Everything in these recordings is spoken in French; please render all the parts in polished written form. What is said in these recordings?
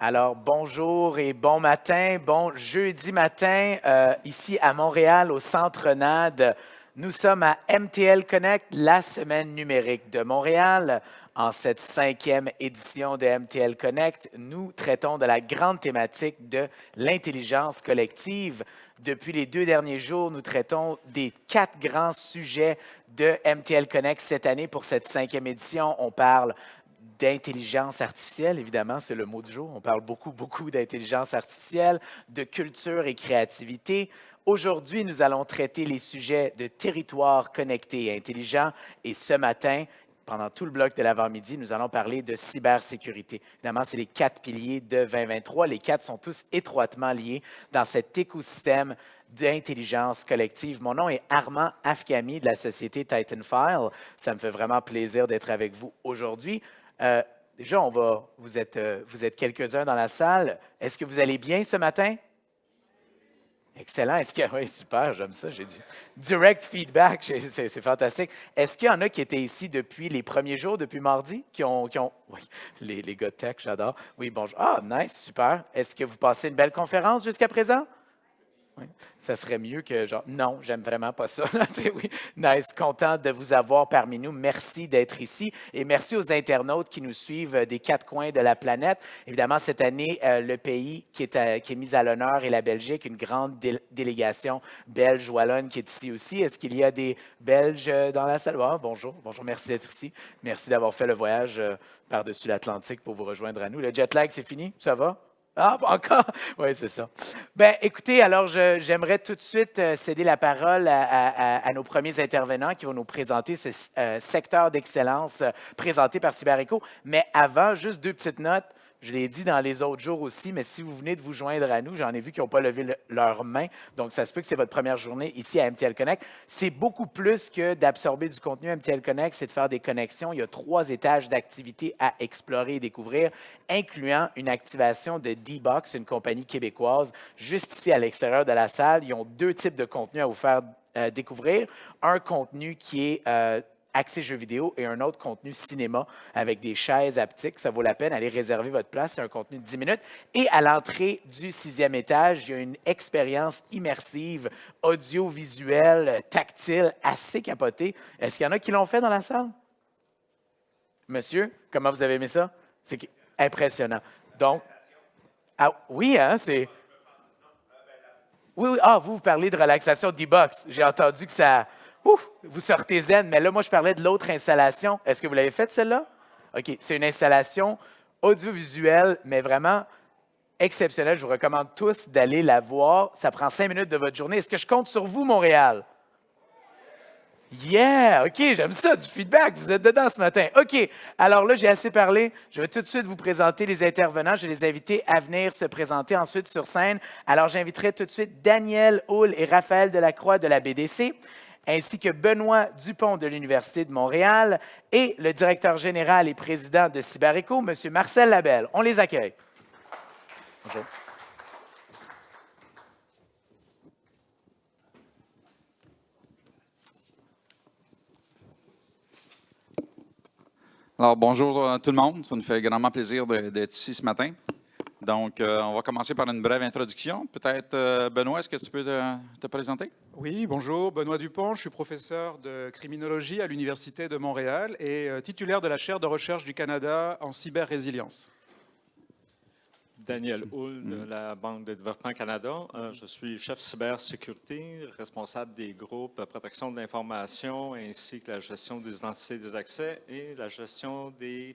Alors, bonjour et bon matin, bon jeudi matin, ici à Montréal, au Centre NAD. Nous sommes à MTL Connect, la semaine numérique de Montréal. En cette 5e édition de MTL Connect, nous traitons de la grande thématique de l'intelligence collective. Depuis les 2 derniers jours, nous traitons des 4 grands sujets de MTL Connect cette année pour cette 5e édition. On parle d'intelligence artificielle, évidemment, c'est le mot du jour. On parle beaucoup d'intelligence artificielle, de culture et créativité. Aujourd'hui, nous allons traiter les sujets de territoire connecté et intelligent. Et ce matin, pendant tout le bloc de l'avant-midi, nous allons parler de cybersécurité. Évidemment, c'est les 4 piliers de 2023. Les 4 sont tous étroitement liés dans cet écosystème d'intelligence collective. Mon nom est Armand Afkami de la société Titanfile. Ça me fait vraiment plaisir d'être avec vous aujourd'hui. Déjà, vous êtes quelques-uns dans la salle. Est-ce que vous allez bien ce matin? Excellent. Oui, super, j'aime ça. J'ai du direct feedback. C'est fantastique. Est-ce qu'il y en a qui étaient ici depuis les premiers jours, depuis mardi, oui, les gars de tech, j'adore. Oui, bonjour. Ah, nice, super. Est-ce que vous passez une belle conférence jusqu'à présent? Oui. Ça serait mieux que genre, non, j'aime vraiment pas ça. Oui. Nice, content de vous avoir parmi nous. Merci d'être ici et merci aux internautes qui nous suivent des 4 coins de la planète. Évidemment, cette année, le pays qui est mis à l'honneur est la Belgique, une grande délégation belge wallonne qui est ici aussi. Est-ce qu'il y a des Belges dans la salle? Ah, bonjour, bonjour, merci d'être ici. Merci d'avoir fait le voyage par-dessus l'Atlantique pour vous rejoindre à nous. Le jet lag, c'est fini? Ça va? Ah, pas encore? Oui, c'est ça. Bien, écoutez, alors j'aimerais tout de suite céder la parole à nos premiers intervenants qui vont nous présenter ce secteur d'excellence présenté par CyberEco. Mais avant, juste 2 petites notes. Je l'ai dit dans les autres jours aussi, mais si vous venez de vous joindre à nous, j'en ai vu qui n'ont pas levé leurs mains, donc ça se peut que c'est votre première journée ici à MTL Connect. C'est beaucoup plus que d'absorber du contenu MTL Connect, c'est de faire des connexions. Il y a 3 étages d'activités à explorer et découvrir, incluant une activation de D-Box, une compagnie québécoise, juste ici à l'extérieur de la salle. Ils ont 2 types de contenus à vous faire découvrir. Un contenu qui est accès jeux vidéo et un autre contenu cinéma avec des chaises haptiques. Ça vaut la peine. Allez réserver votre place. C'est un contenu de 10 minutes. Et à l'entrée du 6e étage, il y a une expérience immersive, audiovisuelle, tactile, assez capotée. Est-ce qu'il y en a qui l'ont fait dans la salle? Monsieur, comment vous avez aimé ça? C'est impressionnant. Donc, ah, oui, hein, c'est... Oui, oui. Ah, vous parlez de relaxation D-Box. J'ai entendu que ça... Ouf, vous sortez zen, mais là, moi, je parlais de l'autre installation. Est-ce que vous l'avez faite, celle-là? OK, c'est une installation audiovisuelle, mais vraiment exceptionnelle. Je vous recommande tous d'aller la voir. Ça prend 5 minutes de votre journée. Est-ce que je compte sur vous, Montréal? Yeah! OK, j'aime ça, du feedback. Vous êtes dedans ce matin. OK, alors là, j'ai assez parlé. Je vais tout de suite vous présenter les intervenants. Je vais les inviter à venir se présenter ensuite sur scène. Alors, j'inviterai tout de suite Daniel Hull et Raphaël Delacroix de la BDC, ainsi que Benoît Dupont de l'Université de Montréal et le directeur général et président de CyberEco, M. Marcel Labelle. On les accueille. Bonjour. Alors, bonjour tout le monde. Ça nous fait grandement plaisir d'être ici ce matin. Donc, on va commencer par une brève introduction. Peut-être, Benoît, est-ce que tu peux te présenter? Oui, bonjour, Benoît Dupont, je suis professeur de criminologie à l'Université de Montréal et titulaire de la chaire de recherche du Canada en cyber-résilience. Daniel Hull de la Banque de développement Canada. Je suis chef cybersécurité, responsable des groupes protection de l'information ainsi que la gestion des identités des accès et la gestion des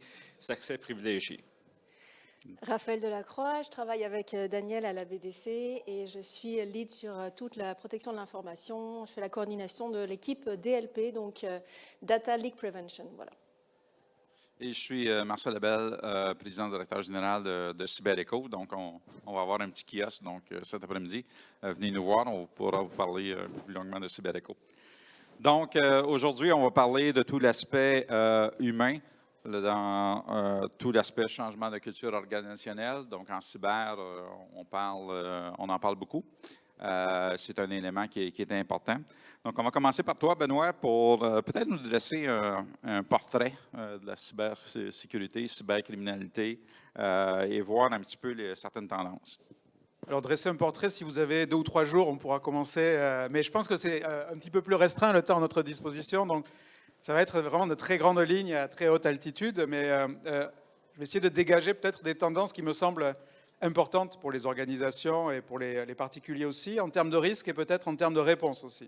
accès privilégiés. Raphaël Delacroix, je travaille avec Daniel à la BDC et je suis lead sur toute la protection de l'information. Je fais la coordination de l'équipe DLP, donc Data Leak Prevention. Voilà. Et je suis Marcel Labelle, président directeur général de CyberEco. Donc, on va avoir un petit kiosque cet après-midi. Venez nous voir, on pourra vous parler plus longuement de CyberEco. Donc, aujourd'hui, on va parler de tout l'aspect humain, dans tout l'aspect changement de culture organisationnelle. Donc, en cyber, on en parle beaucoup. C'est un élément qui est important. Donc, on va commencer par toi, Benoît, pour peut-être nous dresser un portrait de la cybersécurité, cybercriminalité et voir un petit peu certaines tendances. Alors, dresser un portrait, si vous avez 2 ou 3 jours, on pourra commencer. Mais je pense que c'est un petit peu plus restreint le temps à notre disposition. Donc, ça va être vraiment de très grandes lignes à très haute altitude. Mais je vais essayer de dégager peut-être des tendances qui me semblent importantes pour les organisations et pour les particuliers aussi, en termes de risques et peut-être en termes de réponses aussi.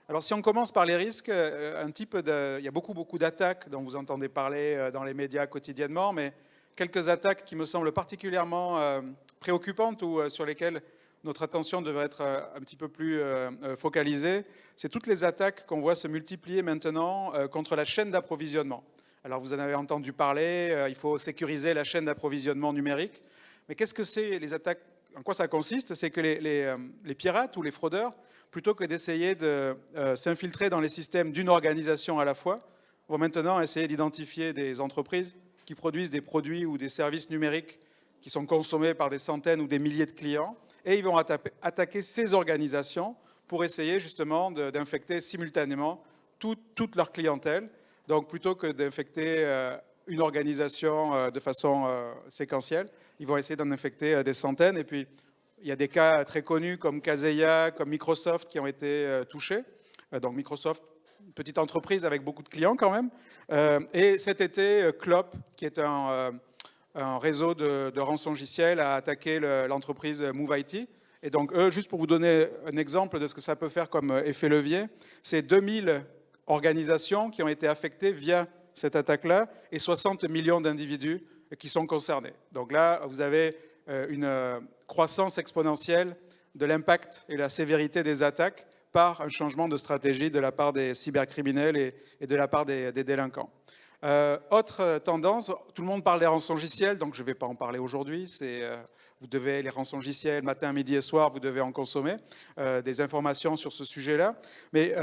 Alors, si on commence par les risques, il y a beaucoup d'attaques dont vous entendez parler dans les médias quotidiennement, mais quelques attaques qui me semblent particulièrement préoccupantes ou sur lesquelles notre attention devrait être un petit peu plus focalisée, c'est toutes les attaques qu'on voit se multiplier maintenant contre la chaîne d'approvisionnement. Alors, vous en avez entendu parler, il faut sécuriser la chaîne d'approvisionnement numérique. Mais qu'est-ce que c'est les attaques? En quoi ça consiste? C'est que les pirates ou les fraudeurs, plutôt que d'essayer de s'infiltrer dans les systèmes d'une organisation à la fois, vont maintenant essayer d'identifier des entreprises qui produisent des produits ou des services numériques qui sont consommés par des centaines ou des milliers de clients, et ils vont attaquer ces organisations pour essayer justement d'infecter simultanément toute leur clientèle. Donc plutôt que d'infecter une organisation de façon séquentielle, ils vont essayer d'en infecter des centaines. Et puis, il y a des cas très connus comme Kaseya, comme Microsoft qui ont été touchés. Donc Microsoft, une petite entreprise avec beaucoup de clients quand même. Et cet été, Clop, qui est un réseau de rançongiciels, a attaqué l'entreprise MoveIT. Et donc, eux, juste pour vous donner un exemple de ce que ça peut faire comme effet levier, c'est 2000 organisations qui ont été affectées via cette attaque-là et 60 millions d'individus qui sont concernés. Donc là, vous avez une croissance exponentielle de l'impact et la sévérité des attaques par un changement de stratégie de la part des cybercriminels et de la part des délinquants. Autre tendance, tout le monde parle des rançongiciels, donc je ne vais pas en parler aujourd'hui. Vous devez, les rançongiciels, matin, midi et soir, vous devez en consommer des informations sur ce sujet-là. Mais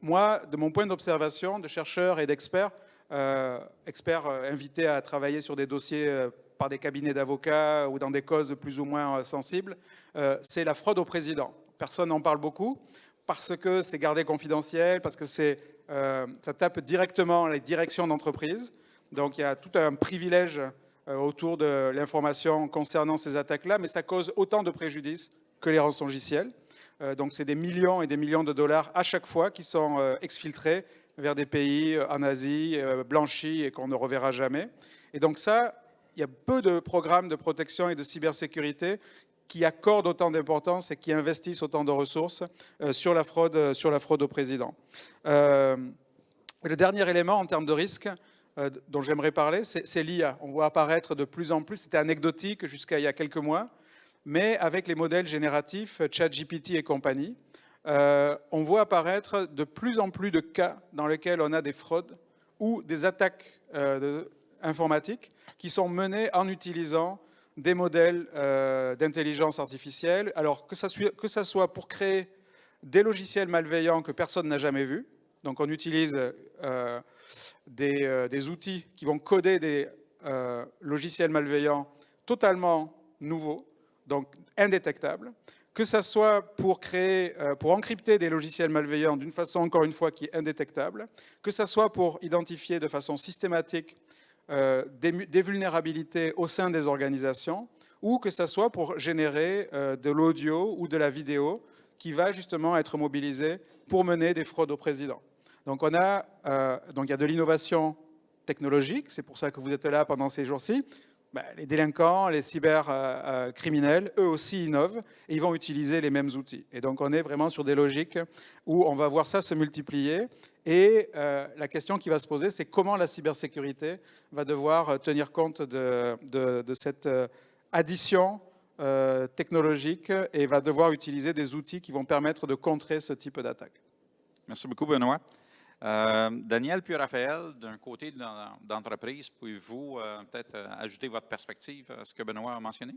moi, de mon point d'observation de chercheur et d'expert, experts invités à travailler sur des dossiers par des cabinets d'avocats ou dans des causes plus ou moins sensibles, c'est la fraude au président. Personne n'en parle beaucoup parce que c'est gardé confidentiel, parce que ça tape directement les directions d'entreprise. Donc il y a tout un privilège autour de l'information concernant ces attaques-là, mais ça cause autant de préjudices que les rançongiciels. Donc c'est des millions et des millions de dollars à chaque fois qui sont exfiltrés vers des pays en Asie, blanchis et qu'on ne reverra jamais. Et donc ça, il y a peu de programmes de protection et de cybersécurité qui accordent autant d'importance et qui investissent autant de ressources sur la fraude au président. Le dernier élément en termes de risque dont j'aimerais parler, c'est l'IA. On voit apparaître de plus en plus, c'était anecdotique jusqu'à il y a quelques mois, mais avec les modèles génératifs, ChatGPT et compagnie, on voit apparaître de plus en plus de cas dans lesquels on a des fraudes ou des attaques informatiques qui sont menées en utilisant des modèles d'intelligence artificielle. Alors que ça soit pour créer des logiciels malveillants que personne n'a jamais vus, donc on utilise des outils qui vont coder des logiciels malveillants totalement nouveaux, donc indétectables, que ça soit pour encrypter des logiciels malveillants d'une façon, encore une fois, qui est indétectable, que ça soit pour identifier de façon systématique des vulnérabilités au sein des organisations, ou que ça soit pour générer de l'audio ou de la vidéo qui va justement être mobilisée pour mener des fraudes au président. Donc il y a de l'innovation technologique, c'est pour ça que vous êtes là pendant ces jours-ci. Les délinquants, les cybercriminels, eux aussi innovent et ils vont utiliser les mêmes outils. Et donc on est vraiment sur des logiques où on va voir ça se multiplier. Et la question qui va se poser, c'est comment la cybersécurité va devoir tenir compte de cette addition technologique et va devoir utiliser des outils qui vont permettre de contrer ce type d'attaque. Merci beaucoup, Benoît. Daniel puis Raphaël, d'un côté d'entreprise, pouvez-vous peut-être ajouter votre perspective à ce que Benoît a mentionné?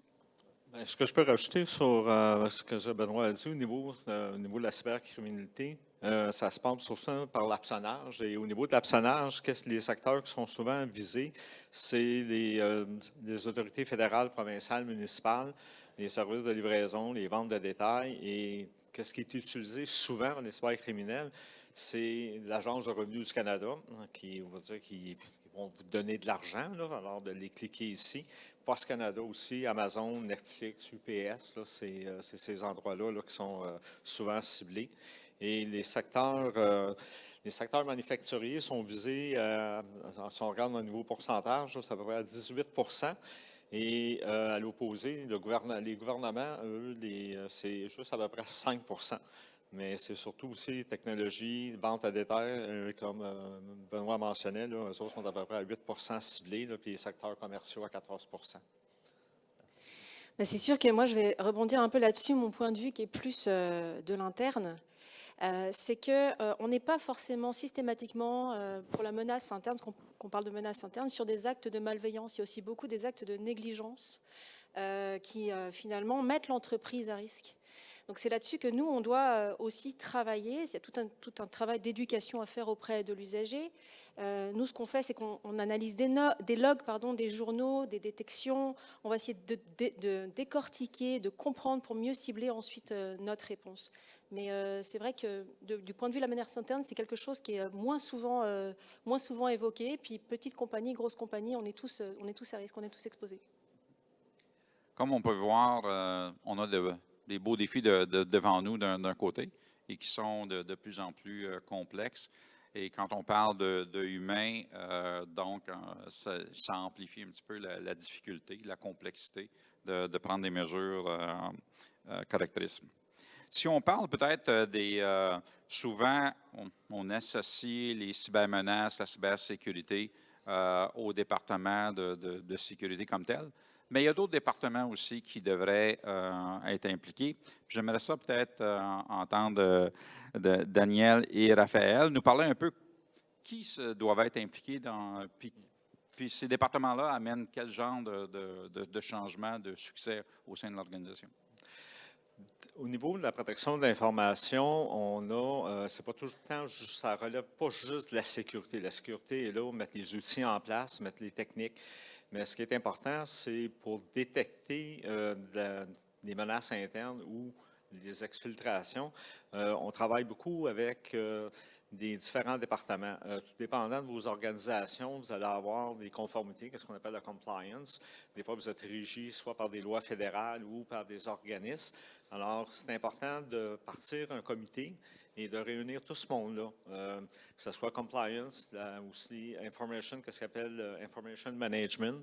Bien, ce que je peux rajouter sur ce que Benoît a dit au niveau de la cybercriminalité, ça se passe surtout par l'hameçonnage. Et au niveau de l'hameçonnage, les secteurs qui sont souvent visés, c'est les autorités fédérales, provinciales, municipales, les services de livraison, les ventes de détail et qu'est-ce qui est utilisé souvent dans les cybercriminels, c'est l'Agence de revenus du Canada, qui va dire qu'ils vont vous donner de l'argent, là, alors de les cliquer ici. Post Canada aussi, Amazon, Netflix, UPS, là, c'est ces endroits-là là, qui sont souvent ciblés. Et les secteurs manufacturiers sont visés, si on regarde au niveau pourcentage, c'est à peu près à 18 %. Et à l'opposé, les gouvernements, eux, c'est juste à peu près 5 %. Mais c'est surtout aussi technologie, vente à détail, comme Benoît mentionnait, là, eux autres sont à peu près à 8 % ciblés, là, puis les secteurs commerciaux à 14 %. Ben, c'est sûr que moi, je vais rebondir un peu là-dessus. Mon point de vue qui est plus de l'interne, c'est qu'on n'est pas forcément systématiquement, pour la menace interne, qu'on parle de menace interne, sur des actes de malveillance. Il y a aussi beaucoup des actes de négligence qui finalement mettent l'entreprise à risque. Donc c'est là-dessus que nous, on doit aussi travailler. C'est tout un travail d'éducation à faire auprès de l'usager. Nous, ce qu'on fait, c'est qu'on analyse des logs, des journaux, des détections. On va essayer de décortiquer, de comprendre pour mieux cibler ensuite notre réponse. Mais c'est vrai que du point de vue de la menace interne, c'est quelque chose qui est moins souvent évoqué. Puis petite compagnie, grosse compagnie, on est tous à risque, on est tous exposés. Comme on peut voir, on a des beaux défis devant nous d'un côté et qui sont de plus en plus complexes. Et quand on parle de humains, ça amplifie un petit peu la difficulté, la complexité de prendre des mesures correctrices. Si on parle peut-être souvent, on associe les cybermenaces, la cybersécurité au département de sécurité comme tel. Mais il y a d'autres départements aussi qui devraient être impliqués. J'aimerais ça peut-être entendre Daniel et Raphaël nous parler un peu qui doivent être impliqués dans. Puis ces départements-là amènent quel genre de changement, de succès au sein de l'organisation? Au niveau de la protection de l'information, c'est pas tout le temps, ça relève pas juste de la sécurité. La sécurité est là, mettre les outils en place, mettre les techniques. Mais ce qui est important, c'est pour détecter des menaces internes ou des exfiltrations. On travaille beaucoup avec des différents départements. Tout dépendant de vos organisations, vous allez avoir des conformités, qu'est-ce qu'on appelle la compliance. Des fois, vous êtes régi soit par des lois fédérales ou par des organismes. Alors, c'est important de partir un comité et de réunir tout ce monde-là, que ce soit compliance, aussi information, qu'est-ce qu'on appelle information management,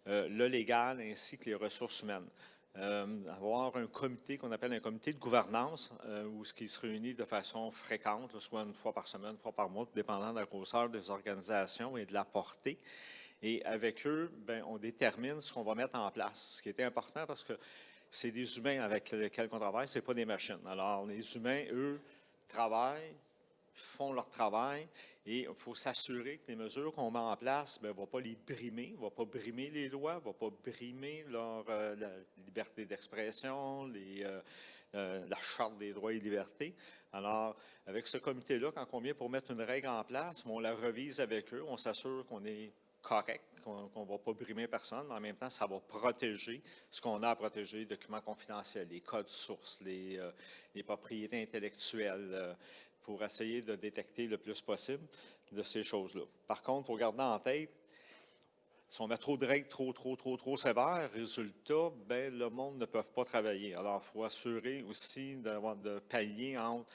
le légal ainsi que les ressources humaines. Avoir un comité qu'on appelle un comité de gouvernance, où ce qui se réunit de façon fréquente, là, soit une fois par semaine, une fois par mois, dépendant de la grosseur des organisations et de la portée. Et avec eux, on détermine ce qu'on va mettre en place, ce qui est important parce que c'est des humains avec lesquels on travaille, ce n'est pas des machines. Alors, les humains, eux, travaillent, font leur travail et il faut s'assurer que les mesures qu'on met en place ne vont pas les brimer, ne vont pas brimer les lois, ne vont pas brimer la liberté d'expression, la Charte des droits et libertés. Alors, avec ce comité-là, quand on vient pour mettre une règle en place, on la revise avec eux, on s'assure qu'on est correct, qu'on ne va pas brimer personne, mais en même temps, ça va protéger ce qu'on a à protéger, les documents confidentiels, les codes sources, les propriétés intellectuelles, pour essayer de détecter le plus possible de ces choses-là. Par contre, il faut garder en tête, si on met trop de règles trop sévères, résultat, le monde ne peut pas travailler. Alors, il faut assurer aussi de pallier entre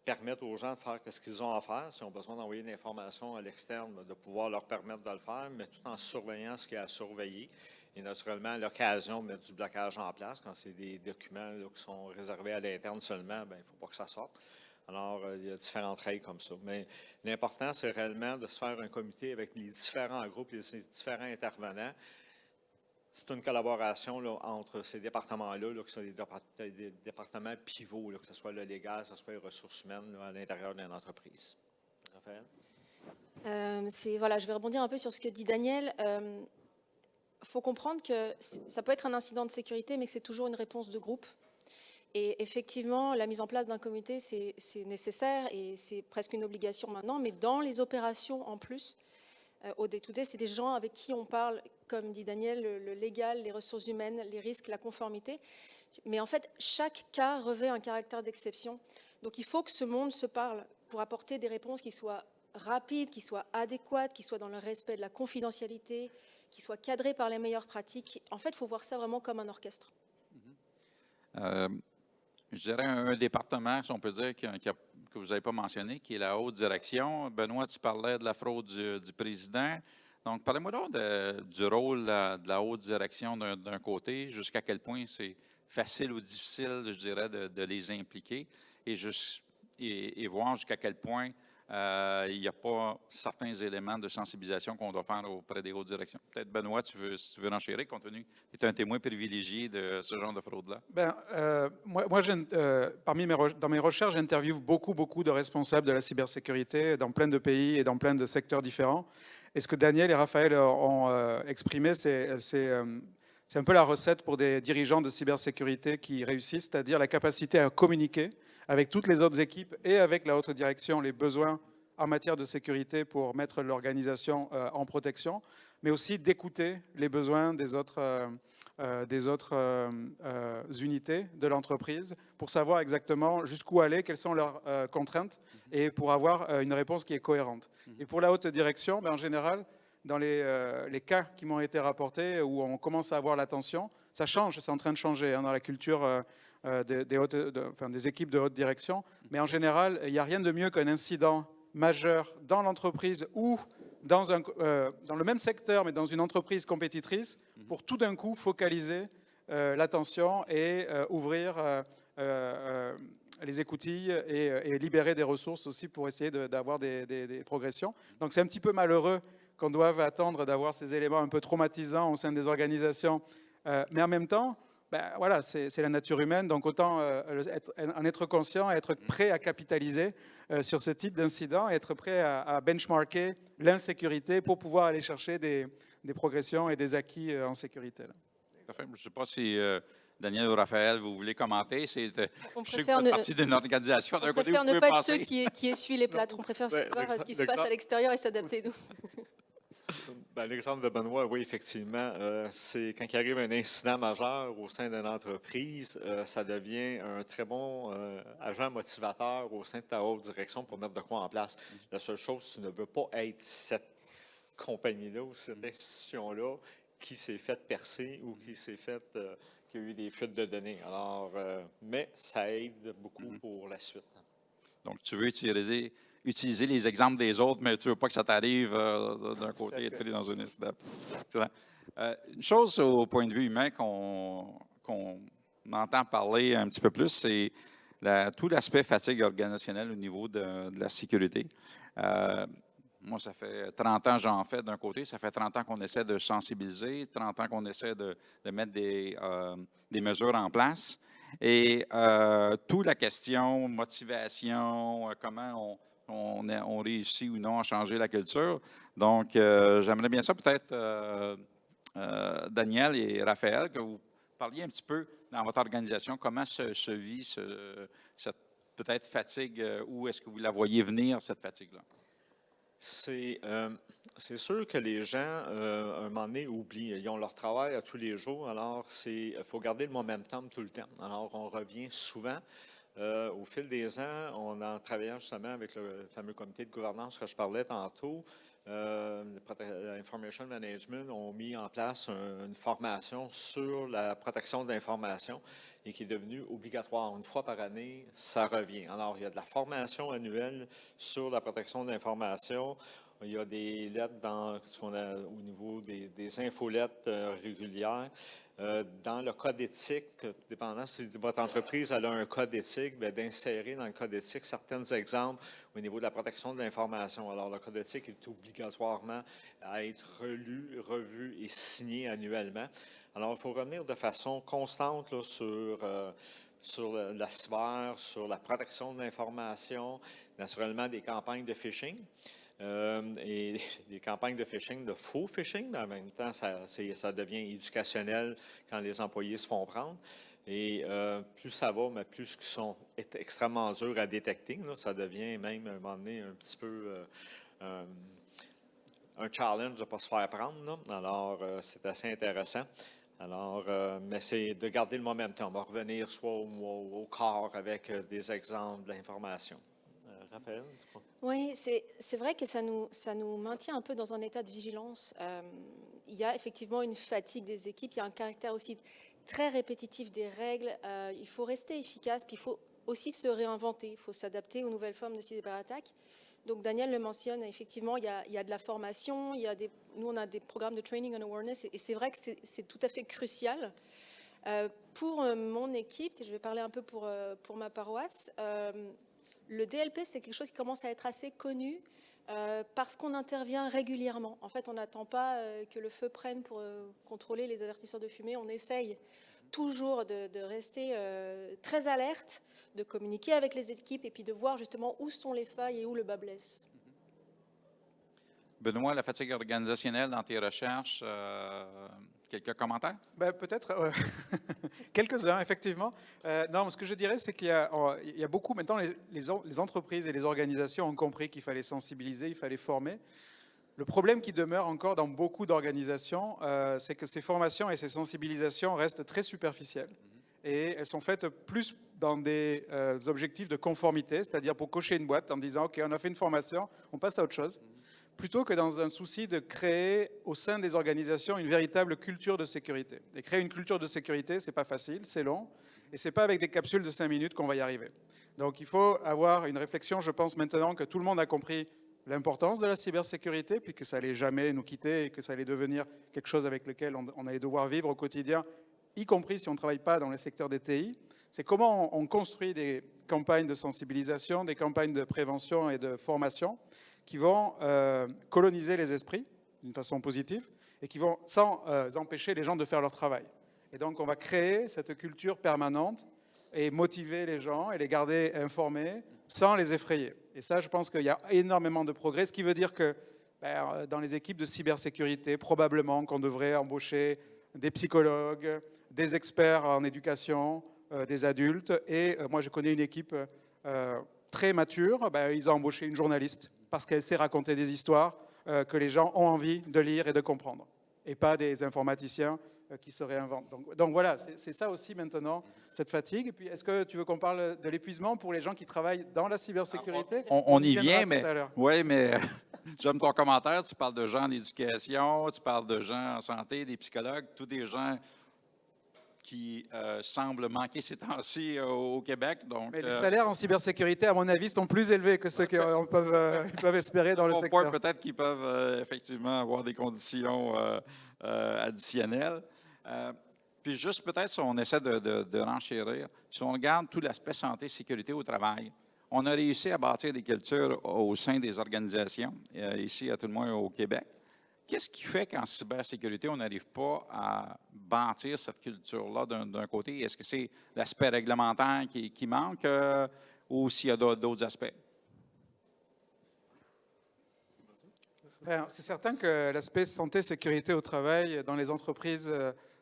permettre aux gens de faire ce qu'ils ont à faire. Si on a besoin d'envoyer de l'information à l'externe, de pouvoir leur permettre de le faire, mais tout en surveillant ce qu'il y a à surveiller. Et naturellement, à l'occasion de mettre du blocage en place, quand c'est des documents là, qui sont réservés à l'interne seulement, il ne faut pas que ça sorte. Alors, il y a différentes règles comme ça. Mais l'important, c'est réellement de se faire un comité avec les différents groupes, les différents intervenants. C'est une collaboration là, entre ces départements-là, qui sont des départements pivots, là, que ce soit le légal, que ce soit les ressources humaines là, à l'intérieur d'une entreprise. Raphaël? Je vais rebondir un peu sur ce que dit Daniel. Il faut comprendre que ça peut être un incident de sécurité, mais que c'est toujours une réponse de groupe. Et effectivement, la mise en place d'un comité, c'est nécessaire et c'est presque une obligation maintenant. Mais dans les opérations en plus, au day-to-day, c'est des gens avec qui on parle, comme dit Daniel, le légal, les ressources humaines, les risques, la conformité. Mais en fait, chaque cas revêt un caractère d'exception. Donc il faut que ce monde se parle pour apporter des réponses qui soient rapides, qui soient adéquates, qui soient dans le respect de la confidentialité, qui soient cadrées par les meilleures pratiques. En fait, il faut voir ça vraiment comme un orchestre. Je dirais un département, si on peut dire, que vous n'avez pas mentionné, qui est la haute direction. Benoît, tu parlais de la fraude du président. Donc, parlez-moi donc du rôle de la haute direction d'un côté, jusqu'à quel point c'est facile ou difficile, je dirais, de les impliquer et voir jusqu'à quel point il n'y a pas certains éléments de sensibilisation qu'on doit faire auprès des hautes directions. Peut-être, Benoît, si tu veux renchérir, compte tenu que tu es un témoin privilégié de ce genre de fraude-là. Moi dans mes recherches, j'interviewe beaucoup de responsables de la cybersécurité dans plein de pays et dans plein de secteurs différents. Et ce que Daniel et Raphaël ont exprimé, c'est un peu la recette pour des dirigeants de cybersécurité qui réussissent, c'est-à-dire la capacité à communiquer avec toutes les autres équipes et avec la haute direction les besoins en matière de sécurité pour mettre l'organisation en protection, mais aussi d'écouter les besoins des autres unités de l'entreprise pour savoir exactement jusqu'où aller, quelles sont leurs contraintes et pour avoir une réponse qui est cohérente. Et pour la haute direction, en général, dans les cas qui m'ont été rapportés où on commence à avoir l'attention, ça change, c'est en train de changer dans la culture des équipes de haute direction, mais en général, il n'y a rien de mieux qu'un incident majeur dans l'entreprise ou dans le même secteur, mais dans une entreprise compétitrice, pour tout d'un coup focaliser l'attention et ouvrir les écoutilles et libérer des ressources aussi pour essayer d'avoir des progressions. Donc c'est un petit peu malheureux qu'on doive attendre d'avoir ces éléments un peu traumatisants au sein des organisations, mais en même temps, voilà, c'est la nature humaine, donc autant en être conscient, être prêt à capitaliser sur ce type d'incident, être prêt à benchmarker l'insécurité pour pouvoir aller chercher des progressions et des acquis en sécurité. Là. Je ne sais pas si Daniel ou Raphaël, vous voulez commenter. Je sais que vous faites partie d'une organisation. On préfère ne pas être ceux qui essuient les plâtres. On préfère savoir ce qui se passe à l'extérieur et s'adapter, nous. L'exemple de Benoît, oui, effectivement, c'est quand il arrive un incident majeur au sein d'une entreprise, ça devient un très bon agent motivateur au sein de ta haute direction pour mettre de quoi en place. La seule chose, tu ne veux pas être cette compagnie-là ou cette institution-là qui s'est faite percer ou qui a eu des fuites de données. Alors, mais ça aide beaucoup pour la suite. Donc, tu veux utiliser les exemples des autres, mais tu ne veux pas que ça t'arrive d'un côté et être pris dans un incident. Excellent. Une chose au point de vue humain qu'on entend parler un petit peu plus, c'est tout l'aspect fatigue organisationnelle au niveau de la sécurité. Moi, ça fait 30 ans que j'en fais d'un côté, ça fait 30 ans qu'on essaie de sensibiliser, 30 ans qu'on essaie de mettre des mesures en place. Et toute la question motivation, comment on réussit ou non à changer la culture. Donc, j'aimerais bien ça peut-être, Daniel et Raphaël, que vous parliez un petit peu dans votre organisation, comment se vit cette peut-être fatigue, où est-ce que vous la voyez venir, cette fatigue-là? C'est sûr que les gens, à un moment donné, oublient. Ils ont leur travail à tous les jours, alors il faut garder le momentum tout le temps. Alors, on revient souvent. Au fil des ans, en travaillant justement avec le fameux comité de gouvernance que je parlais tantôt, l'Information Management ont mis en place une formation sur la protection de l'information et qui est devenue obligatoire. Une fois par année, ça revient. Alors, il y a de la formation annuelle sur la protection de l'information. Il y a des lettres au niveau des infolettes régulières. Dans le code éthique, dépendant si votre entreprise a un code éthique, d'insérer dans le code éthique certains exemples au niveau de la protection de l'information. Alors, le code éthique est obligatoirement à être relu, revu et signé annuellement. Alors, il faut revenir de façon constante là, sur la cyber, sur la protection de l'information, naturellement des campagnes de phishing. Et des campagnes de phishing, de faux phishing, mais en même temps, ça devient éducationnel quand les employés se font prendre. Et plus ça va, mais plus ils sont extrêmement durs à détecter. Là, ça devient même, à un moment donné, un petit peu un challenge de ne pas se faire prendre. Là. Alors, c'est assez intéressant. Alors, mais c'est de garder le momentum. On va revenir soit au corps avec des exemples d'information. Raphaël, tu crois? Oui, c'est vrai que ça nous maintient un peu dans un état de vigilance. Il y a effectivement une fatigue des équipes, il y a un caractère aussi très répétitif des règles. Il faut rester efficace, puis il faut aussi se réinventer, il faut s'adapter aux nouvelles formes de cyberattaques. Donc Daniel le mentionne, effectivement, il y a de la formation, nous on a des programmes de training and awareness, et c'est vrai que c'est tout à fait crucial. Pour mon équipe, et je vais parler un peu pour ma paroisse, le DLP, c'est quelque chose qui commence à être assez connu parce qu'on intervient régulièrement. En fait, on n'attend pas que le feu prenne pour contrôler les avertisseurs de fumée. On essaye toujours de rester très alerte, de communiquer avec les équipes et puis de voir justement où sont les failles et où le bas blesse. Benoît, la fatigue organisationnelle dans tes recherches, quelques commentaires? Ben, peut-être quelques-uns, effectivement. Non, ce que je dirais, c'est qu'il y a beaucoup, maintenant, les entreprises et les organisations ont compris qu'il fallait sensibiliser, il fallait former. Le problème qui demeure encore dans beaucoup d'organisations, c'est que ces formations et ces sensibilisations restent très superficielles. Et elles sont faites plus dans des objectifs de conformité, c'est-à-dire pour cocher une boîte en disant « OK, on a fait une formation, on passe à autre chose », plutôt que dans un souci de créer au sein des organisations une véritable culture de sécurité. Et créer une culture de sécurité, ce n'est pas facile, c'est long, et ce n'est pas avec des capsules de 5 minutes qu'on va y arriver. Donc il faut avoir une réflexion, je pense maintenant que tout le monde a compris l'importance de la cybersécurité, puis que ça n'allait jamais nous quitter et que ça allait devenir quelque chose avec lequel on allait devoir vivre au quotidien, y compris si on ne travaille pas dans le secteur des TI. C'est comment on construit des campagnes de sensibilisation, des campagnes de prévention et de formation qui vont coloniser les esprits d'une façon positive et qui vont sans empêcher les gens de faire leur travail. Et donc on va créer cette culture permanente et motiver les gens et les garder informés sans les effrayer. Et ça, je pense qu'il y a énormément de progrès, ce qui veut dire que dans les équipes de cybersécurité, probablement qu'on devrait embaucher des psychologues, des experts en éducation, des adultes. Et moi, je connais une équipe très mature, ils ont embauché une journaliste parce qu'elle sait raconter des histoires que les gens ont envie de lire et de comprendre, et pas des informaticiens qui se réinventent. Donc voilà, c'est ça aussi maintenant, cette fatigue. Et puis, est-ce que tu veux qu'on parle de l'épuisement pour les gens qui travaillent dans la cybersécurité? On y vient, mais oui, mais j'aime ton commentaire. Tu parles de gens en éducation, tu parles de gens en santé, des psychologues, tous des gens qui semblent manquer ces temps-ci au Québec. Donc, mais les salaires en cybersécurité, à mon avis, sont plus élevés que ceux qu'on peuvent espérer dans le secteur. Peut-être qu'ils peuvent effectivement avoir des conditions additionnelles. Puis juste peut-être si on essaie de renchérir, si on regarde tout l'aspect santé-sécurité au travail, on a réussi à bâtir des cultures au sein des organisations, ici à tout le moins au Québec. Qu'est-ce qui fait qu'en cybersécurité, on n'arrive pas à bâtir cette culture-là d'un côté? Est-ce que c'est l'aspect réglementaire qui manque ou s'il y a d'autres aspects? C'est certain que l'aspect santé-sécurité au travail dans les entreprises,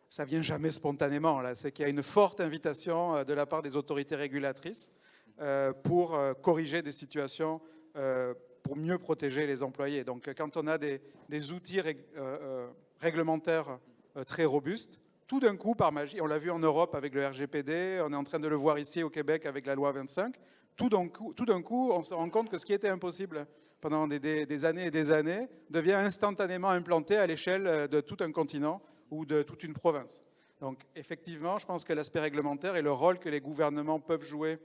ça ne vient jamais spontanément. C'est qu'il y a une forte invitation de la part des autorités régulatrices pour corriger des situations, pour mieux protéger les employés. Donc quand on a des outils réglementaires très robustes, tout d'un coup, par magie, on l'a vu en Europe avec le RGPD, on est en train de le voir ici au Québec avec la loi 25, tout d'un coup, on se rend compte que ce qui était impossible pendant des années et des années devient instantanément implanté à l'échelle de tout un continent ou de toute une province. Donc effectivement, je pense que l'aspect réglementaire et le rôle que les gouvernements peuvent jouer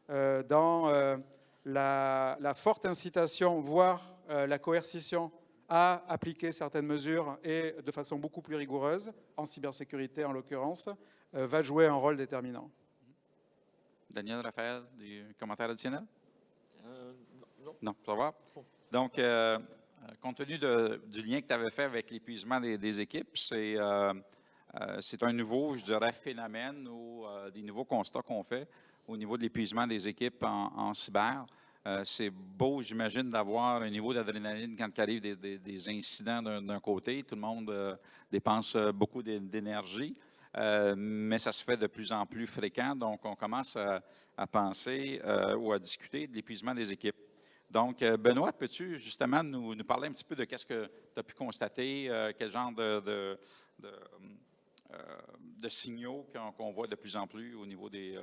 dans la forte incitation, voire la coercition à appliquer certaines mesures et de façon beaucoup plus rigoureuse, en cybersécurité en l'occurrence, va jouer un rôle déterminant. Daniel, Raphaël, des commentaires additionnels? Non. Non, ça va. Donc, compte tenu du lien que tu avais fait avec l'épuisement des équipes, c'est un nouveau, je dirais, phénomène ou des nouveaux constats qu'on fait au niveau de l'épuisement des équipes en cyber. C'est beau, j'imagine, d'avoir un niveau d'adrénaline quand il arrive des incidents d'un côté. Tout le monde dépense beaucoup d'énergie, mais ça se fait de plus en plus fréquent. Donc, on commence à penser ou à discuter de l'épuisement des équipes. Donc, Benoît, peux-tu justement nous parler un petit peu de qu'est-ce que tu as pu constater, quel genre de signaux qu'on voit de plus en plus au niveau des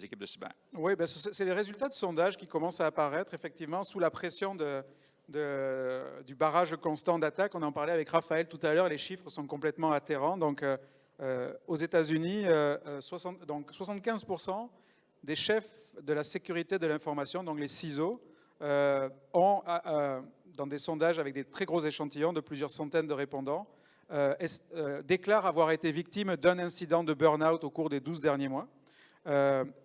équipes de cyber? Oui, ben, c'est les résultats de sondage qui commencent à apparaître, effectivement, sous la pression du barrage constant d'attaque. On en parlait avec Raphaël tout à l'heure, les chiffres sont complètement atterrants. Donc, aux États-Unis, 75% des chefs de la sécurité de l'information, donc les CISO, ont, dans des sondages avec des très gros échantillons de plusieurs centaines de répondants, déclarent avoir été victimes d'un incident de burn-out au cours des 12 derniers mois.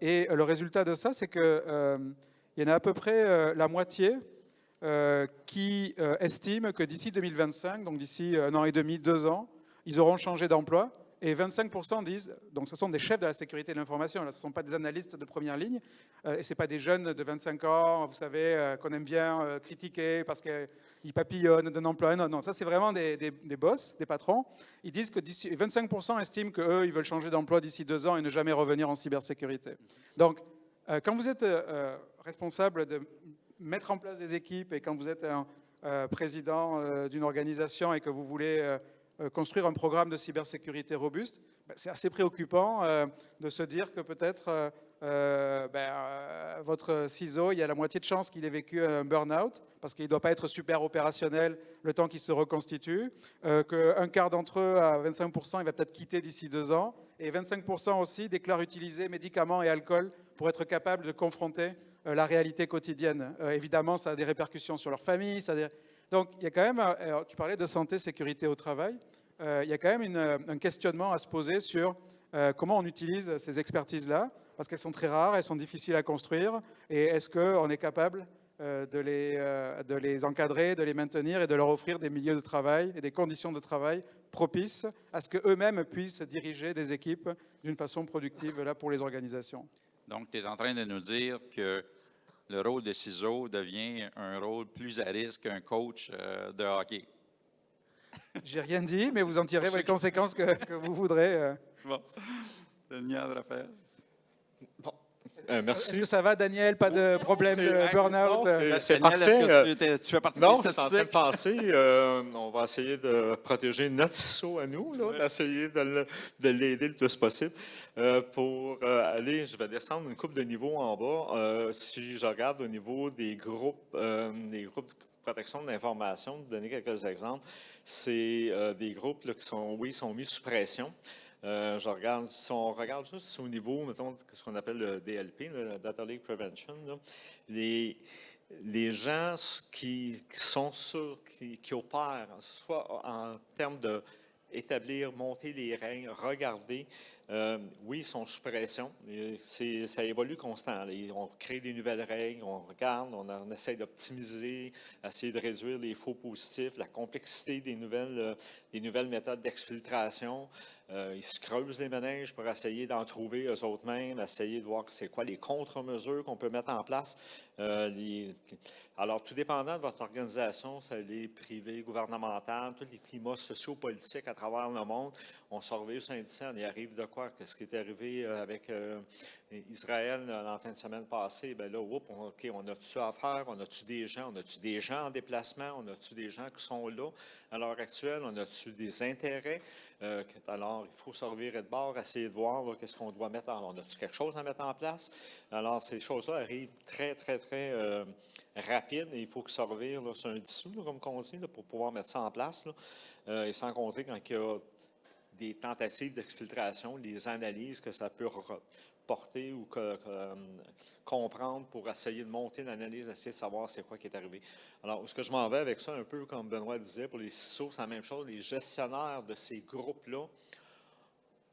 Et le résultat de ça, c'est qu'il y en a à peu près la moitié qui estiment que d'ici 2025, donc d'ici 1 an et demi, 2 ans, ils auront changé d'emploi. Et 25% disent, donc ce sont des chefs de la sécurité de l'information, ce ne sont pas des analystes de première ligne, et ce n'est pas des jeunes de 25 ans, vous savez, qu'on aime bien critiquer parce qu'ils papillonnent d'un emploi. Non, non, ça c'est vraiment des boss, des patrons. Ils disent que 25% estiment qu'eux, ils veulent changer d'emploi d'ici 2 ans et ne jamais revenir en cybersécurité. Donc, quand vous êtes responsable de mettre en place des équipes et quand vous êtes un président d'une organisation et que vous voulez construire un programme de cybersécurité robuste, c'est assez préoccupant de se dire que peut-être votre CISO, il y a la moitié de chance qu'il ait vécu un burn-out parce qu'il ne doit pas être super opérationnel le temps qu'il se reconstitue, qu'un quart d'entre eux, à 25%, il va peut-être quitter d'ici 2 ans, et 25% aussi déclarent utiliser médicaments et alcool pour être capable de confronter la réalité quotidienne. Évidemment, ça a des répercussions sur leur famille, donc, il y a quand même, tu parlais de santé, sécurité au travail, il y a quand même un questionnement à se poser sur comment on utilise ces expertises-là, parce qu'elles sont très rares, elles sont difficiles à construire, et est-ce qu'on est capable de les encadrer, de les maintenir et de leur offrir des milieux de travail et des conditions de travail propices à ce qu'eux-mêmes puissent diriger des équipes d'une façon productive là, pour les organisations. Donc, tu es en train de nous dire que le rôle de CISO devient un rôle plus à risque qu'un coach de hockey. J'ai rien dit, mais vous en tirez les conséquences que vous voudrez. Bon. Daniel, Raphaël. Bon. Est-ce Merci. que ça va, Daniel? Pas de problème de burn-out? C'est Daniel, parfait. est-ce que tu fais partie Non, des c'est en train de statistiques? passer. On va essayer de protéger notre CISO à nous, d'essayer de l'aider le plus possible. Pour aller, je vais descendre une couple de niveaux en bas. Si je regarde au niveau des groupes de protection de l'information, pour donner quelques exemples, c'est des groupes là, qui sont mis sous pression. Si on regarde juste au niveau, mettons, ce qu'on appelle le DLP, le Data Leak Prevention, là, les gens qui opèrent, soit en termes d'établir, monter les règles, regarder, oui, ils sont sous pression. Ça évolue constamment. On crée des nouvelles règles, on regarde, on essaie d'optimiser, essayer de réduire les faux positifs, la complexité des nouvelles méthodes d'exfiltration. Ils se creusent les manèges pour essayer d'en trouver eux autres mêmes, essayer de voir c'est quoi les contre-mesures qu'on peut mettre en place. Alors, tout dépendant de votre organisation, c'est les privés, gouvernementales, tous les climats sociopolitiques à travers le monde, on surveille ce indice, on y arrive de quoi? Qu'est-ce qui est arrivé avec Israël en fin de semaine passée? Bien là, OK, on a-tu affaire? On a-tu des gens? On a-tu des gens en déplacement? On a-tu des gens qui sont là à l'heure actuelle? On a-tu des intérêts? Alors, il faut se revirer de bord, essayer de voir qu'est-ce qu'on doit mettre on a-tu quelque chose à mettre en place? Alors, ces choses-là arrivent très, très, très rapide et il faut que ça revire sur un dissous, comme on dit, pour pouvoir mettre ça en place. Et sans compter quand il y a des tentatives d'exfiltration, les analyses que ça peut porter ou comprendre pour essayer de monter l'analyse, essayer de savoir c'est quoi qui est arrivé. Alors, ce que je m'en vais avec ça, un peu comme Benoît disait, pour les CISO, c'est la même chose. Les gestionnaires de ces groupes-là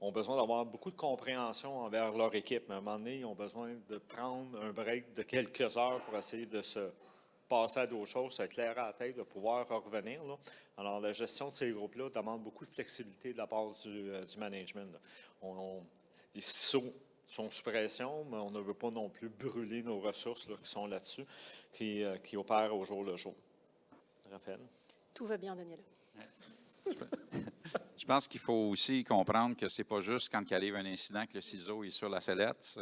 ont besoin d'avoir beaucoup de compréhension envers leur équipe. À un moment donné, ils ont besoin de prendre un break de quelques heures pour essayer de se passer à d'autres choses, se éclairer à la tête, de pouvoir revenir. Là. Alors, la gestion de ces groupes-là demande beaucoup de flexibilité de la part du management. Les CISO sont sous pression, mais on ne veut pas non plus brûler nos ressources là, qui sont là-dessus, qui opèrent au jour le jour. Raphaël? Tout va bien, Daniel. Je pense qu'il faut aussi comprendre que ce n'est pas juste quand il arrive un incident que le CISO est sur la sellette.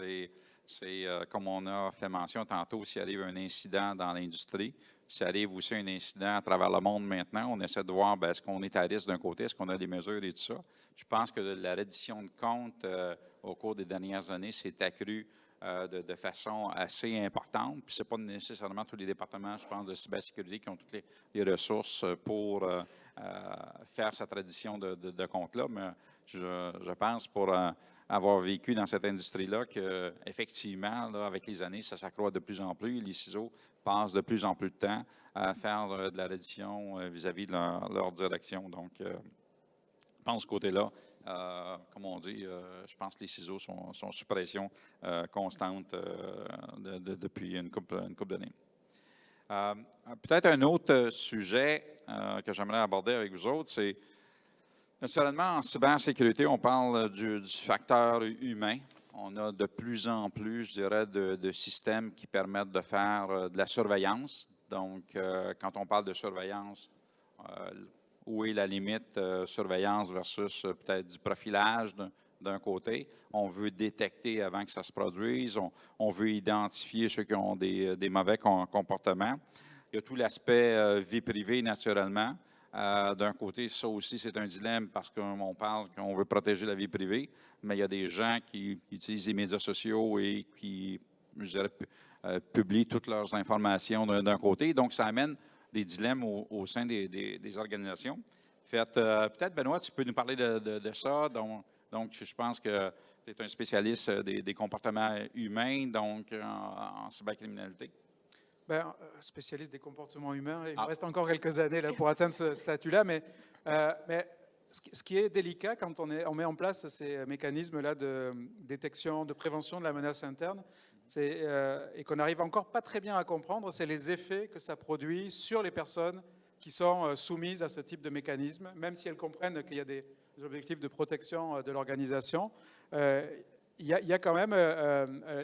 C'est comme on a fait mention tantôt, s'il arrive un incident dans l'industrie, s'il arrive aussi un incident à travers le monde maintenant, on essaie de voir est-ce qu'on est à risque d'un côté, est-ce qu'on a des mesures et tout ça. Je pense que la reddition de comptes au cours des dernières années s'est accrue de façon assez importante. Puis ce n'est pas nécessairement tous les départements, je pense, de cybersécurité qui ont toutes les ressources pour faire cette reddition de comptes-là. Mais je pense, pour avoir vécu dans cette industrie-là, qu'effectivement, avec les années, ça s'accroît de plus en plus. Les ciseaux passent de plus en plus de temps à faire de la reddition vis-à-vis de leur direction. Donc, je pense ce côté-là, comme on dit, je pense que les ciseaux sont sous pression constante depuis une couple d'années. Peut-être un autre sujet que j'aimerais aborder avec vous autres, c'est naturellement en cybersécurité, on parle du facteur humain. On a de plus en plus, je dirais, de systèmes qui permettent de faire de la surveillance. Donc, quand on parle de surveillance, où est la limite surveillance versus peut-être du profilage d'un côté? On veut détecter avant que ça se produise. On veut identifier ceux qui ont des mauvais comportements. Il y a tout l'aspect vie privée, naturellement. D'un côté, ça aussi, c'est un dilemme parce qu'on parle qu'on veut protéger la vie privée, mais il y a des gens qui utilisent les médias sociaux et qui, je dirais, publient toutes leurs informations d'un côté. Donc, ça amène des dilemmes au sein des organisations. Peut-être, Benoît, tu peux nous parler de ça. Donc, je pense que tu es un spécialiste des comportements humains, donc en cybercriminalité. Ben, spécialiste des comportements humains, il me reste encore quelques années là, pour atteindre ce statut-là, mais ce qui est délicat quand on met en place ces mécanismes-là de détection, de prévention de la menace interne, et qu'on n'arrive encore pas très bien à comprendre, c'est les effets que ça produit sur les personnes qui sont soumises à ce type de mécanisme, même si elles comprennent qu'il y a des objectifs de protection de l'organisation. Il y a quand même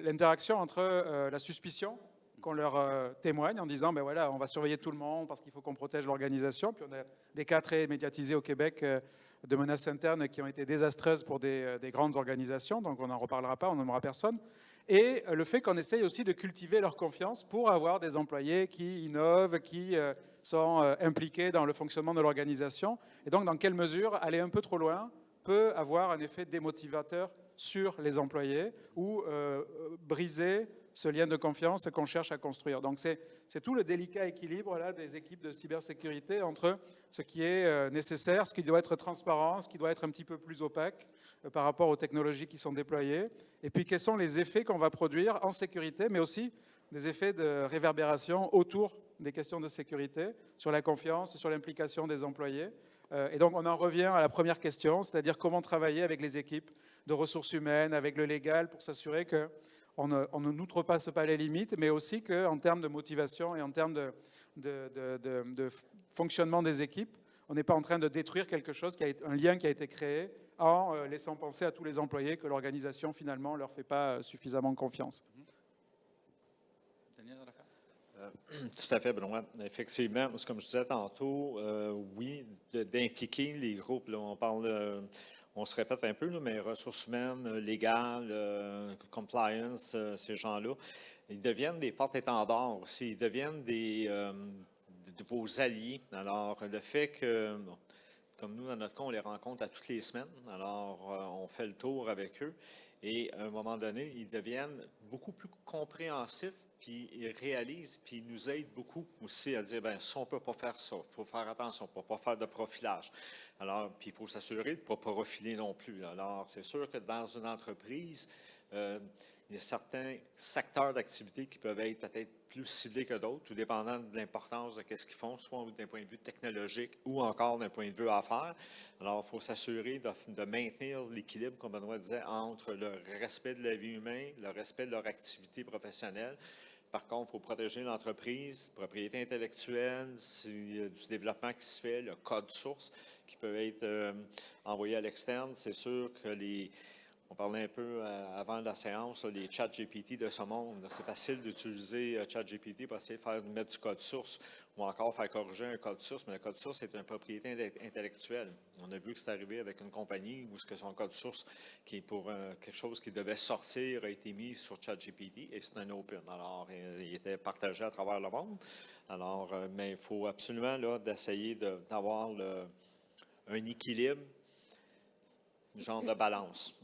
l'interaction entre la suspicion qu'on leur témoigne en disant, ben voilà, on va surveiller tout le monde parce qu'il faut qu'on protège l'organisation. Puis on a des cas très médiatisés au Québec de menaces internes qui ont été désastreuses pour des grandes organisations, donc on n'en reparlera pas, on n'aimera personne. Et le fait qu'on essaye aussi de cultiver leur confiance pour avoir des employés qui innovent, qui sont impliqués dans le fonctionnement de l'organisation. Et donc, dans quelle mesure aller un peu trop loin peut avoir un effet démotivateur sur les employés ou briser ce lien de confiance qu'on cherche à construire. Donc, c'est tout le délicat équilibre là, des équipes de cybersécurité entre ce qui est nécessaire, ce qui doit être transparent, ce qui doit être un petit peu plus opaque par rapport aux technologies qui sont déployées, et puis quels sont les effets qu'on va produire en sécurité, mais aussi des effets de réverbération autour des questions de sécurité, sur la confiance, sur l'implication des employés. Et donc, on en revient à la première question, c'est-à-dire comment travailler avec les équipes de ressources humaines, avec le légal, pour s'assurer qu'on ne outrepasse pas les limites, mais aussi qu'en termes de motivation et en termes de fonctionnement des équipes, on n'est pas en train de détruire quelque chose, un lien qui a été créé en laissant penser à tous les employés que l'organisation, finalement, ne leur fait pas suffisamment confiance. Tout à fait, Benoît. Effectivement, comme je disais tantôt, oui, d'impliquer les groupes. Là, on parle, on se répète un peu, là, mais ressources humaines, légales, compliance, ces gens-là, ils deviennent des porte-étendards aussi. Ils deviennent de vos alliés. Alors, le fait que, comme nous, dans notre cas, on les rencontre à toutes les semaines, alors on fait le tour avec eux. Et à un moment donné, ils deviennent beaucoup plus compréhensifs, puis ils réalisent, puis ils nous aident beaucoup aussi à dire, bien, ça, on ne peut pas faire ça, il faut faire attention, on ne peut pas faire de profilage. Alors, puis il faut s'assurer de ne pas profiler non plus. Alors, c'est sûr que dans une entreprise, il y a certains secteurs d'activité qui peuvent être peut-être plus ciblés que d'autres, tout dépendant de l'importance de ce qu'ils font, soit d'un point de vue technologique ou encore d'un point de vue affaires. Alors, il faut s'assurer de maintenir l'équilibre, comme Benoît disait, entre le respect de la vie humaine, le respect de leur activité professionnelle. Par contre, il faut protéger l'entreprise, propriété intellectuelle, s'il y a du développement qui se fait, le code source qui peut être envoyé à l'externe. C'est sûr que On parlait un peu avant la séance, là, les chats GPT de ce monde. C'est facile d'utiliser chat GPT pour essayer de mettre du code source ou encore faire corriger un code source, mais le code source est une propriété intellectuelle. On a vu que c'est arrivé avec une compagnie où son code source, qui est pour quelque chose qui devait sortir, a été mis sur chat GPT et c'est un open. Alors, il était partagé à travers le monde. Alors, mais il faut absolument là, d'essayer d'avoir un équilibre, un genre de balance.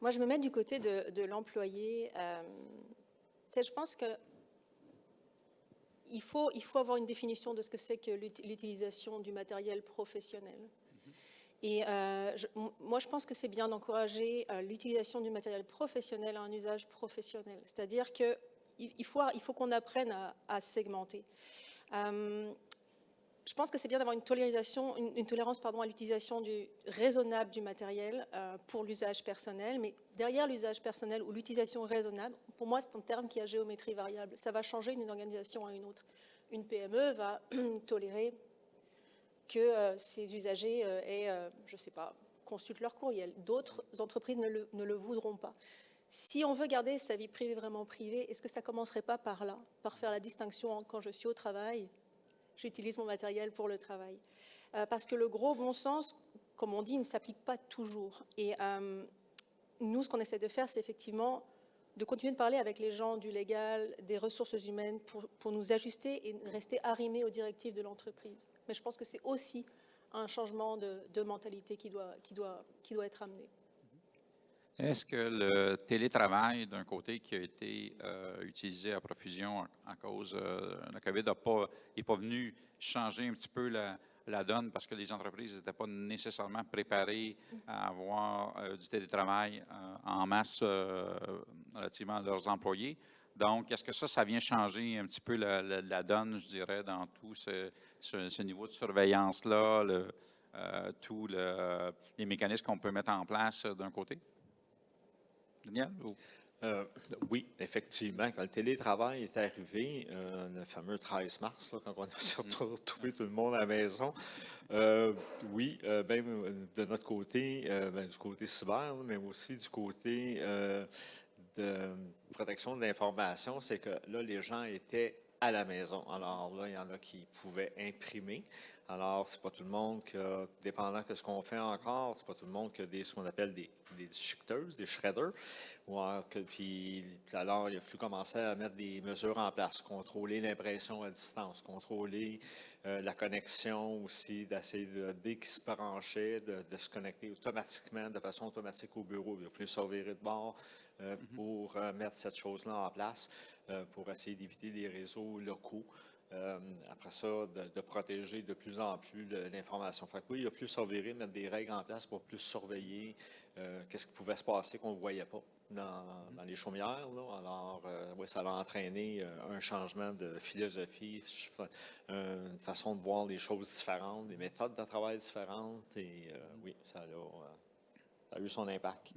Moi, je me mets du côté de l'employé. Je pense que il faut avoir une définition de ce que c'est que l'utilisation du matériel professionnel. Et moi, je pense que c'est bien d'encourager l'utilisation du matériel professionnel à un usage professionnel. C'est-à-dire qu'il faut qu'on apprenne à segmenter. Je pense que c'est bien d'avoir une tolérance à l'utilisation raisonnable du matériel pour l'usage personnel, mais derrière l'usage personnel ou l'utilisation raisonnable, pour moi, c'est un terme qui a géométrie variable. Ça va changer d'une organisation à une autre. Une PME va tolérer que ses usagers je ne sais pas, consultent leur courriel. D'autres entreprises ne le voudront pas. Si on veut garder sa vie privée vraiment privée, est-ce que ça ne commencerait pas par là, par faire la distinction quand je suis au travail, j'utilise mon matériel pour le travail. Parce que le gros bon sens, comme on dit, ne s'applique pas toujours. Et nous, ce qu'on essaie de faire, c'est effectivement de continuer de parler avec les gens du légal, des ressources humaines, pour nous ajuster et rester arrimés aux directives de l'entreprise. Mais je pense que c'est aussi un changement de mentalité qui doit être amené. Est-ce que le télétravail, d'un côté, qui a été utilisé à profusion à cause de la COVID, n'est pas venu changer un petit peu la donne parce que les entreprises n'étaient pas nécessairement préparées à avoir du télétravail en masse relativement à leurs employés? Donc, est-ce que ça vient changer un petit peu la donne, je dirais, dans tout ce niveau de surveillance-là, tous les mécanismes qu'on peut mettre en place d'un côté? Daniel? Oui, effectivement. Quand le télétravail est arrivé, le fameux 13 mars, là, quand on a retrouvé tout le monde à la maison, oui, de notre côté, du côté cyber, mais aussi du côté de protection de l'information, c'est que là, les gens étaient à la maison. Alors là, il y en a qui pouvaient imprimer. Alors, c'est pas tout le monde que, dépendant de ce qu'on fait encore, c'est pas tout le monde qui a ce qu'on appelle des shifters, des shredders. Puis, alors, il a fallu commencer à mettre des mesures en place, contrôler l'impression à distance, contrôler la connexion aussi, d'essayer, dès qu'il se branchait, de se connecter automatiquement, de façon automatique au bureau. Il a fallu se revirer de bord pour mettre cette chose-là en place, pour essayer d'éviter les réseaux locaux. Après ça, de protéger de plus en plus l'information. Fait que oui, il a fallu se revirer, mettre des règles en place pour plus surveiller qu'est-ce qui pouvait se passer qu'on ne voyait pas dans les chaumières. Là. Alors, oui, ça a entraîné un changement de philosophie, une façon de voir les choses différentes, des méthodes de travail différentes. Et oui, ça a eu son impact.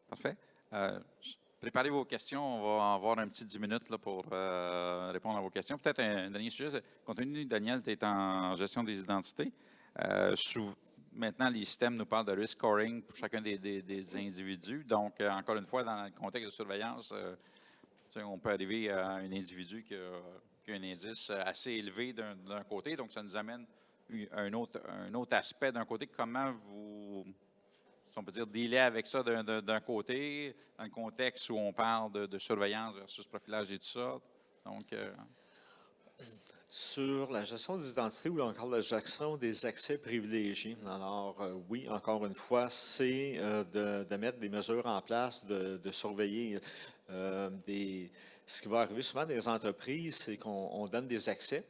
Parfait. Préparez vos questions. On va avoir un petit 10 minutes là, pour répondre à vos questions. Peut-être un dernier sujet. Compte tenu, Daniel, tu es en gestion des identités. Maintenant, les systèmes nous parlent de risk scoring pour chacun des individus. Donc, encore une fois, dans le contexte de surveillance, on peut arriver à un individu qui a un indice assez élevé d'un côté. Donc, ça nous amène un autre aspect d'un côté. Comment vous... on peut dire, dealer avec ça d'un côté, dans le contexte où on parle de surveillance versus profilage et tout ça. Donc, sur la gestion des identités ou encore la gestion des accès privilégiés. Alors, oui, encore une fois, c'est de mettre des mesures en place, de surveiller ce qui va arriver souvent dans les entreprises, c'est qu'on donne des accès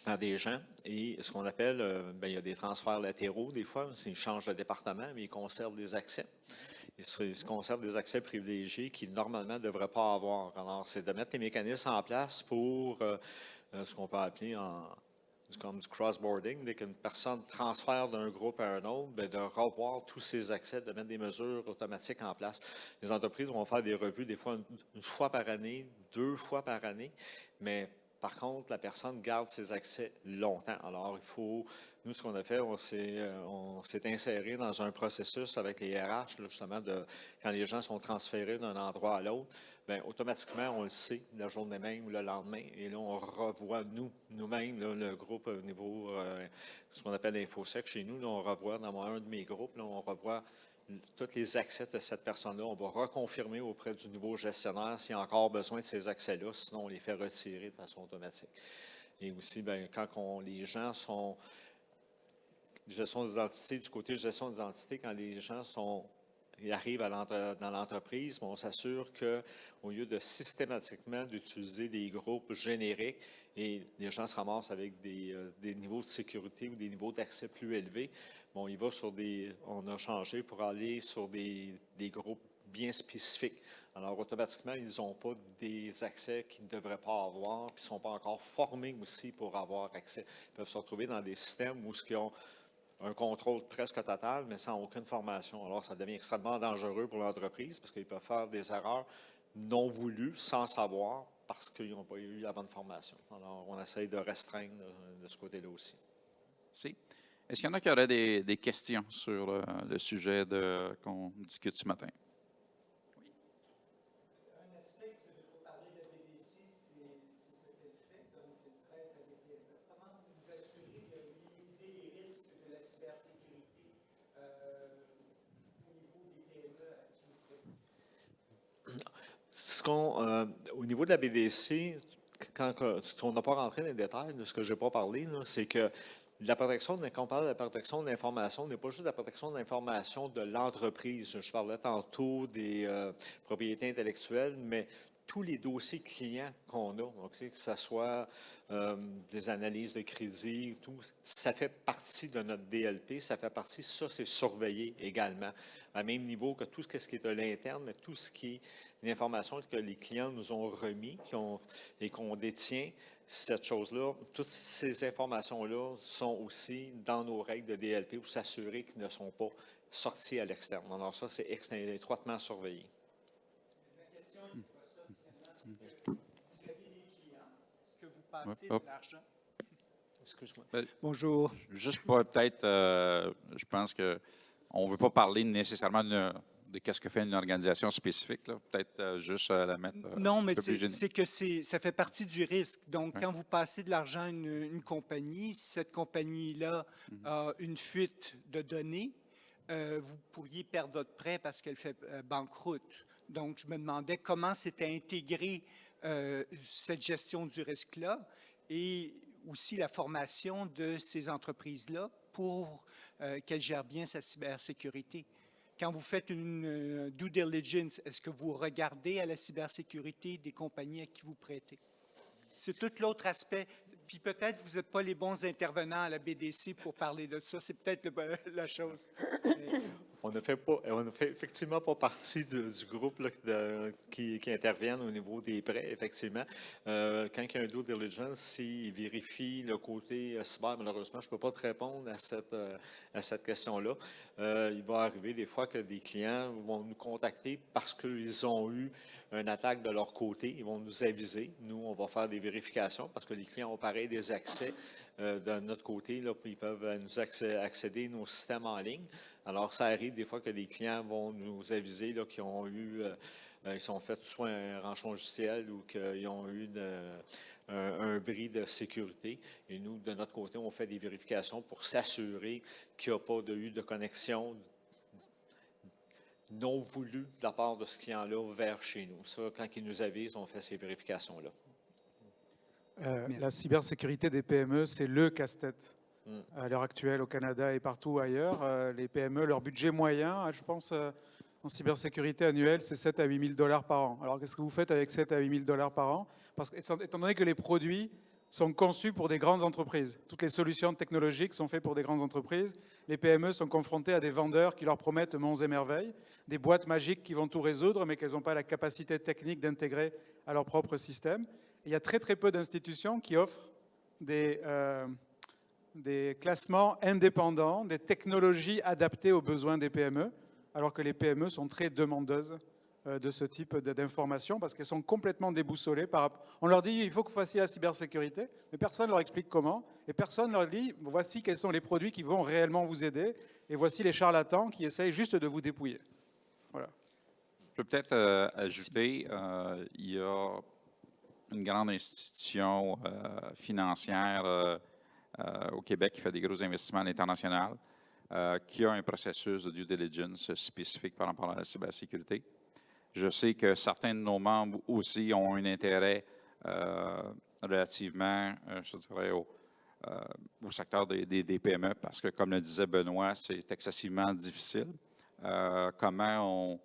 à des gens et ce qu'on appelle, il y a des transferts latéraux des fois, ils changent de département, mais ils conservent des accès. Ils conservent des accès privilégiés qu'ils normalement ne devraient pas avoir. Alors, c'est de mettre les mécanismes en place pour ce qu'on peut appeler comme du cross-boarding, dès qu'une personne transfère d'un groupe à un autre, de revoir tous ces accès, de mettre des mesures automatiques en place. Les entreprises vont faire des revues des fois une fois par année, 2 fois par année, mais Par contre, la personne garde ses accès longtemps. Alors, nous, ce qu'on a fait, on s'est inséré dans un processus avec les RH, là, justement, quand les gens sont transférés d'un endroit à l'autre, bien, automatiquement, on le sait la journée même ou le lendemain. Et là, on revoit nous-mêmes, là, le groupe au niveau, ce qu'on appelle l'InfoSec chez nous, là, on revoit dans un de mes groupes, là, on revoit tous les accès de cette personne-là. On va reconfirmer auprès du nouveau gestionnaire s'il y a encore besoin de ces accès-là, sinon on les fait retirer de façon automatique. Et aussi, bien, quand les gens sont gestion d'identité, du côté gestion d'identité, quand les gens ils arrivent dans l'entreprise, on s'assure qu'au lieu de systématiquement d'utiliser des groupes génériques et les gens se ramassent avec des niveaux de sécurité ou des niveaux d'accès plus élevés, bon, on a changé pour aller sur des groupes bien spécifiques. Alors, automatiquement, ils n'ont pas des accès qu'ils ne devraient pas avoir, puis ils ne sont pas encore formés aussi pour avoir accès. Ils peuvent se retrouver dans des systèmes où ils ont un contrôle presque total, mais sans aucune formation. Alors, ça devient extrêmement dangereux pour l'entreprise parce qu'ils peuvent faire des erreurs non voulues, sans savoir, parce qu'ils n'ont pas eu la bonne formation. Alors, on essaye de restreindre de ce côté-là aussi. Merci. Est-ce qu'il y en a qui auraient des questions sur le sujet qu'on discute ce matin? Un aspect que vous avez parlé de la BDC, c'est ce qu'elle fait, donc elle traite avec des PME. Comment vous vous assurez de minimiser les risques de la cybersécurité au niveau des PME à qui vous traitez? Au niveau de la BDC, on n'a pas rentré dans les détails de ce que je n'ai pas parlé, c'est que quand on parle de la protection de l'information, ce n'est pas juste la protection de l'information de l'entreprise. Je parlais tantôt des propriétés intellectuelles, mais tous les dossiers clients qu'on a, donc, que ce soit des analyses de crédit, tout, ça fait partie de notre DLP, ça c'est surveillé également, à même niveau que tout ce qui est à l'interne, mais tout ce qui est l'information que les clients nous ont remis et qu'on détient. Cette chose-là, toutes ces informations-là sont aussi dans nos règles de DLP pour s'assurer qu'ils ne sont pas sortis à l'externe. Alors ça, c'est étroitement surveillé. La question n'est pas ça, finalement, c'est que vous avez des clients, que vous passez Hop. de l'argent. Excuse-moi. Bonjour. Juste peut-être, je pense qu'on ne veut pas parler nécessairement de qu'est-ce que fait une organisation spécifique, là. Peut-être juste la mettre Non, un mais peu plus générale. c'est que ça fait partie du risque. Donc, Ouais. quand vous passez de l'argent à une compagnie, si cette compagnie-là a une fuite de données, vous pourriez perdre votre prêt parce qu'elle fait banqueroute. Donc, je me demandais comment c'était intégré cette gestion du risque-là et aussi la formation de ces entreprises-là pour qu'elles gèrent bien sa cybersécurité. Quand vous faites une due diligence, est-ce que vous regardez à la cybersécurité des compagnies à qui vous prêtez? C'est tout l'autre aspect. Puis peut-être que vous n'êtes pas les bons intervenants à la BDC pour parler de ça. C'est peut-être la chose. On ne fait effectivement pas partie du groupe là, qui interviennent au niveau des prêts, effectivement. Quand il y a un due diligence, s'il vérifie le côté cyber, malheureusement, je ne peux pas te répondre à cette question-là. Il va arriver des fois que des clients vont nous contacter parce qu'ils ont eu une attaque de leur côté. Ils vont nous aviser. Nous, on va faire des vérifications parce que les clients ont pareil des accès de notre côté. Là, ils peuvent nous accéder à nos systèmes en ligne. Alors, ça arrive des fois que des clients vont nous aviser qu'ils ont eu, ils sont fait soit un rançon logiciel ou qu'ils ont eu un bris de sécurité. Et nous, de notre côté, on fait des vérifications pour s'assurer qu'il n'y a pas eu de connexion non voulue de la part de ce client-là vers chez nous. Ça, quand ils nous avisent, on fait ces vérifications-là. La cybersécurité des PME, c'est le casse-tête. À l'heure actuelle, au Canada et partout ailleurs, les PME, leur budget moyen, je pense, en cybersécurité annuelle, c'est 7 à 8 000 $ par an. Alors, qu'est-ce que vous faites avec 7 à 8 000 $ par an? Parce que, étant donné que les produits sont conçus pour des grandes entreprises, toutes les solutions technologiques sont faites pour des grandes entreprises, les PME sont confrontées à des vendeurs qui leur promettent monts et merveilles, des boîtes magiques qui vont tout résoudre, mais qu'elles n'ont pas la capacité technique d'intégrer à leur propre système. Et il y a très, très peu d'institutions qui offrent des classements indépendants, des technologies adaptées aux besoins des PME, alors que les PME sont très demandeuses de ce type d'informations parce qu'elles sont complètement déboussolées. On leur dit il faut que vous fassiez la cybersécurité, mais personne ne leur explique comment et personne ne leur dit voici quels sont les produits qui vont réellement vous aider et voici les charlatans qui essayent juste de vous dépouiller. Voilà. Je peux peut-être ajouter, il y a une grande institution financière au Québec qui fait des gros investissements à l'international, qui a un processus de due diligence spécifique par rapport à la cybersécurité. Je sais que certains de nos membres aussi ont un intérêt relativement, je dirais, au secteur des PME, parce que, comme le disait Benoît, c'est excessivement difficile. Comment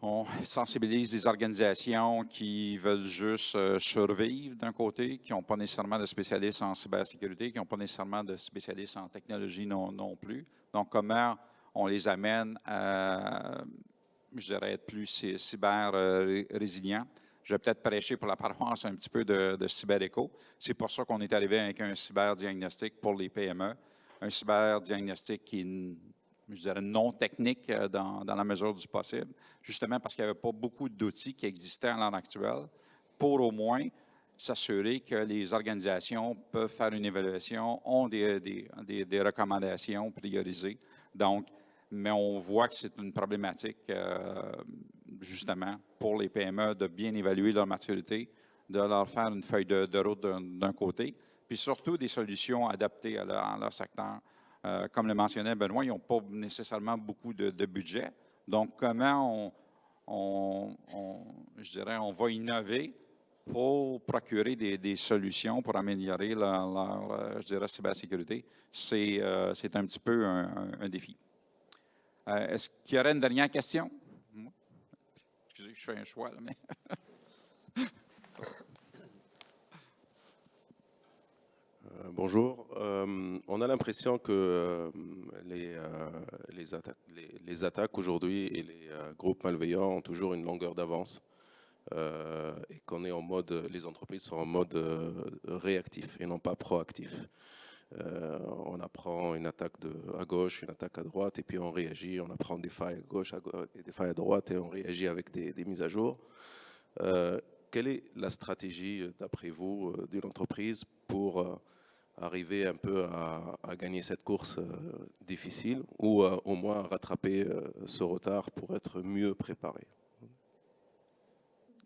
on sensibilise des organisations qui veulent juste survivre d'un côté, qui n'ont pas nécessairement de spécialistes en cybersécurité, qui n'ont pas nécessairement de spécialistes en technologie non plus. Donc, comment on les amène à, je dirais, être plus cyber-résilients. Je vais peut-être prêcher pour la paroisse un petit peu de CyberEco. C'est pour ça qu'on est arrivé avec un cyberdiagnostic pour les PME, un cyberdiagnostic qui est, je dirais, non technique dans la mesure du possible, justement parce qu'il n'y avait pas beaucoup d'outils qui existaient à l'heure actuelle pour au moins s'assurer que les organisations peuvent faire une évaluation, ont des recommandations priorisées. Donc, mais on voit que c'est une problématique, justement, pour les PME de bien évaluer leur maturité, de leur faire une feuille de route d'un côté, puis surtout des solutions adaptées à leur secteur. Comme le mentionnait Benoît, ils n'ont pas nécessairement beaucoup de budget. Donc, comment je dirais, on va innover pour procurer des solutions pour améliorer leur je dirais, cybersécurité? C'est un petit peu un défi. Est-ce qu'il y aurait une dernière question? Excusez, je fais un choix, là, mais... Bonjour. On a l'impression que les attaques aujourd'hui et les groupes malveillants ont toujours une longueur d'avance et qu'on est en mode, les entreprises sont en mode réactif et non pas proactif. On apprend une attaque à gauche, une attaque à droite, et puis on réagit, on apprend des failles à gauche et des failles à droite, et on réagit avec des mises à jour. Quelle est la stratégie, d'après vous, d'une entreprise pour arriver un peu à gagner cette course difficile, ou au moins rattraper ce retard pour être mieux préparé?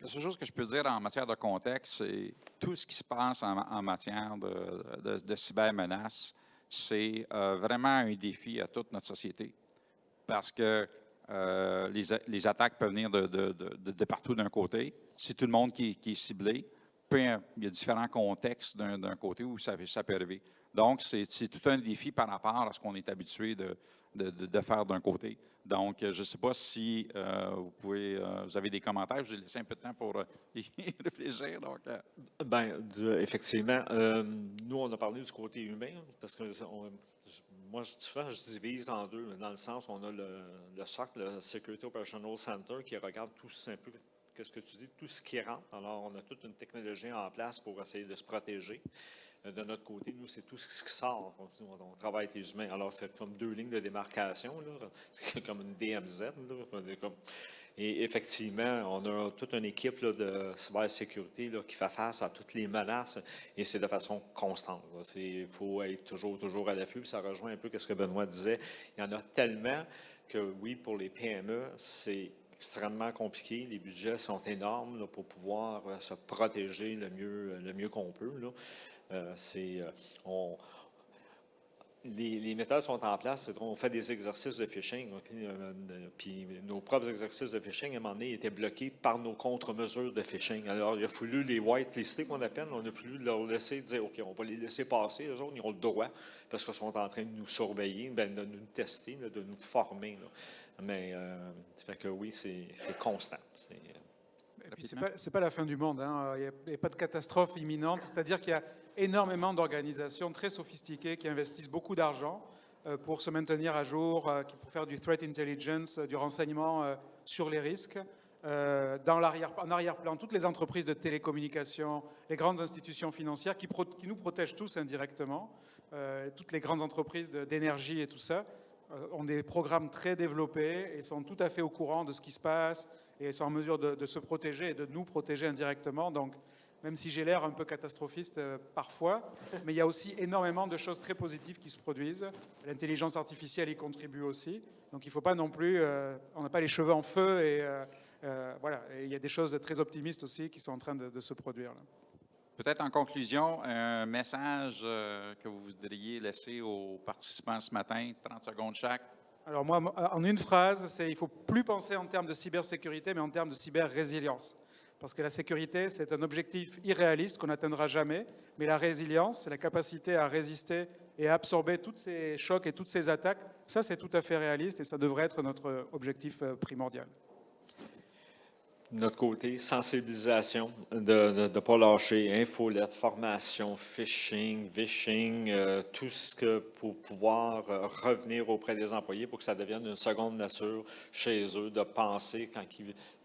La seule chose que je peux dire en matière de contexte, c'est tout ce qui se passe en matière de cybermenaces, c'est vraiment un défi à toute notre société. Parce que les attaques peuvent venir de partout d'un côté. C'est tout le monde qui est ciblé. Il y a différents contextes d'un côté où ça peut arriver. Donc, c'est tout un défi par rapport à ce qu'on est habitué de faire d'un côté. Donc, je ne sais pas si vous avez des commentaires. Je vais laisser un peu de temps pour y réfléchir. Donc, Effectivement, nous, on a parlé du côté humain, parce que moi, je divise en deux, dans le sens où on a le SOC, le Security Operational Center, qui regarde tout un peu, qu'est-ce que tu dis, tout ce qui rentre. Alors, on a toute une technologie en place pour essayer de se protéger. De notre côté, nous, c'est tout ce qui sort. On travaille avec les humains. Alors, c'est comme deux lignes de démarcation, là. C'est comme une DMZ. Là. Et effectivement, on a toute une équipe là, de cybersécurité là, qui fait face à toutes les menaces, et c'est de façon constante. Il faut être toujours à l'affût. Ça rejoint un peu ce que Benoît disait. Il y en a tellement que, oui, pour les PME, c'est extrêmement compliqué. Les budgets sont énormes là, pour pouvoir se protéger le mieux qu'on peut. Là. Les méthodes sont en place. On fait des exercices de phishing. Puis nos propres exercices de phishing, à un moment donné, étaient bloqués par nos contre-mesures de phishing. Alors, il a fallu les whitelister, qu'on appelle. On a fallu leur laisser dire, OK, on va les laisser passer. Eux autres, ils ont le droit, parce qu'ils sont en train de nous surveiller, de nous tester, de nous former. Là. Mais, ça fait que oui, c'est constant. Ce n'est pas la fin du monde. Hein. Il n'y a pas de catastrophe imminente. C'est-à-dire qu'il y a énormément d'organisations très sophistiquées qui investissent beaucoup d'argent pour se maintenir à jour, pour faire du threat intelligence, du renseignement sur les risques. En arrière-plan, toutes les entreprises de télécommunications, les grandes institutions financières qui nous protègent tous indirectement, toutes les grandes entreprises d'énergie et tout ça. ont des programmes très développés et sont tout à fait au courant de ce qui se passe et sont en mesure de se protéger et de nous protéger indirectement. Donc, même si j'ai l'air un peu catastrophiste parfois, mais il y a aussi énormément de choses très positives qui se produisent. L'intelligence artificielle y contribue aussi. Donc il ne faut pas non plus, on n'a pas les cheveux en feu et voilà. Et il y a des choses très optimistes aussi qui sont en train de se produire là. Peut-être en conclusion, un message que vous voudriez laisser aux participants ce matin, 30 secondes chaque. Alors moi, en une phrase, c'est il ne faut plus penser en termes de cybersécurité, mais en termes de cyber-résilience. Parce que la sécurité, c'est un objectif irréaliste qu'on n'atteindra jamais, mais la résilience, c'est la capacité à résister et à absorber tous ces chocs et toutes ces attaques. Ça, c'est tout à fait réaliste et ça devrait être notre objectif primordial. De notre côté, sensibilisation, de ne pas lâcher, infolette, formation, phishing, vishing, tout ce que pour pouvoir revenir auprès des employés pour que ça devienne une seconde nature chez eux, de penser quand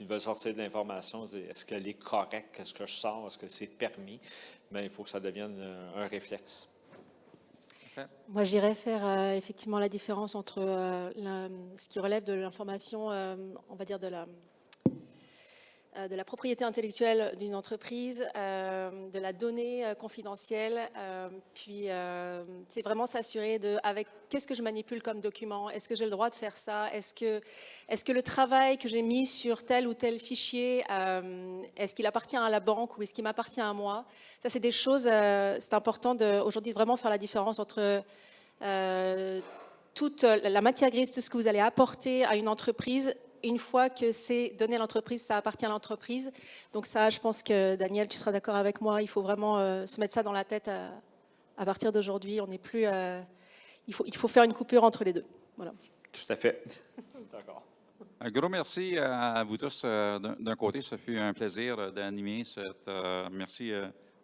ils veulent sortir de l'information, est-ce qu'elle est correcte, qu'est-ce que je sors, est-ce que c'est permis, mais il faut que ça devienne un réflexe. Moi, j'irais faire effectivement la différence entre ce qui relève de l'information, on va dire de la propriété intellectuelle d'une entreprise, de la donnée confidentielle, puis c'est vraiment s'assurer avec qu'est-ce que je manipule comme document, est-ce que j'ai le droit de faire ça, est-ce que le travail que j'ai mis sur tel ou tel fichier, est-ce qu'il appartient à la banque ou est-ce qu'il m'appartient à moi? Ça, c'est des choses, c'est important aujourd'hui de vraiment faire la différence entre toute la matière grise, tout ce que vous allez apporter à une entreprise. Une fois que c'est donné à l'entreprise, ça appartient à l'entreprise. Donc ça, je pense que Daniel, tu seras d'accord avec moi, il faut vraiment se mettre ça dans la tête à partir d'aujourd'hui. On n'est plus, il faut faire une coupure entre les deux. Voilà. Tout à fait. D'accord. Un gros merci à vous tous. D'un côté, ça fut un plaisir d'animer cette. Merci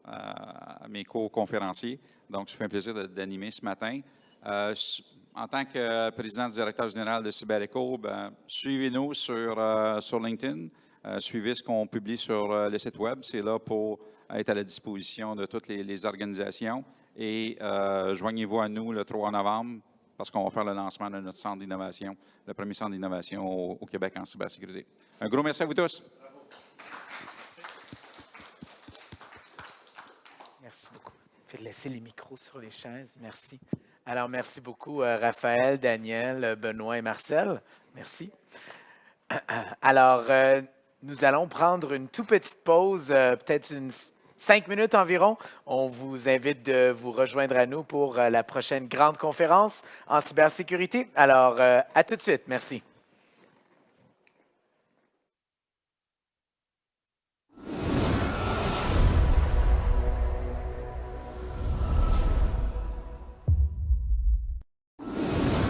à mes co-conférenciers. Donc, ça fait un plaisir d'animer ce matin. En tant que président directeur général de CyberEcho, suivez-nous sur LinkedIn. Suivez ce qu'on publie sur le site web. C'est là pour être à la disposition de toutes les organisations. Et joignez-vous à nous le 3 novembre parce qu'on va faire le lancement de notre centre d'innovation, le premier centre d'innovation au Québec en cybersécurité. Un gros merci à vous tous. Merci beaucoup. Faites laisser les micros sur les chaises. Merci. Alors, merci beaucoup, Raphaël, Daniel, Benoît et Marcel. Merci. Alors, nous allons prendre une toute petite pause, peut-être 5 minutes environ. On vous invite de vous rejoindre à nous pour la prochaine grande conférence en cybersécurité. Alors, à tout de suite. Merci.